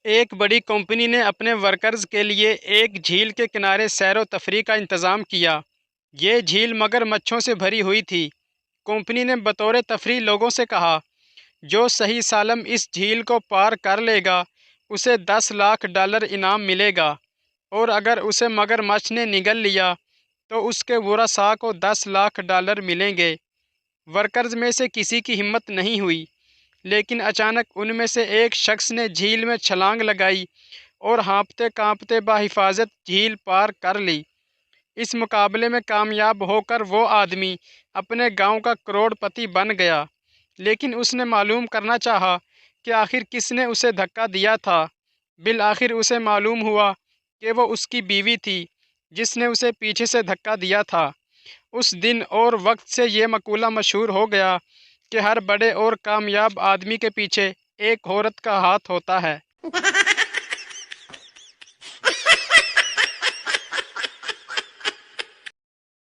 ایک بڑی کمپنی نے اپنے ورکرز کے لیے ایک جھیل کے کنارے سیر و تفریح کا انتظام کیا۔ یہ جھیل مگر مچھوں سے بھری ہوئی تھی۔ کمپنی نے بطور تفریح لوگوں سے کہا، جو صحیح سالم اس جھیل کو پار کر لے گا اسے $10 لاکھ انعام ملے گا، اور اگر اسے مگر مچھ نے نگل لیا تو اس کے ورثاء کو $10 لاکھ ملیں گے۔ ورکرز میں سے کسی کی ہمت نہیں ہوئی، لیکن اچانک ان میں سے ایک شخص نے جھیل میں چھلانگ لگائی اور ہانپتے کانپتے بحفاظت جھیل پار کر لی۔ اس مقابلے میں کامیاب ہو کر وہ آدمی اپنے گاؤں کا کروڑ پتی بن گیا، لیکن اس نے معلوم کرنا چاہا کہ آخر کس نے اسے دھکا دیا تھا۔ بالآخر اسے معلوم ہوا کہ وہ اس کی بیوی تھی جس نے اسے پیچھے سے دھکا دیا تھا۔ اس دن اور وقت سے یہ مقولہ مشہور ہو گیا کہ ہر بڑے اور کامیاب آدمی کے پیچھے ایک عورت کا ہاتھ ہوتا ہے۔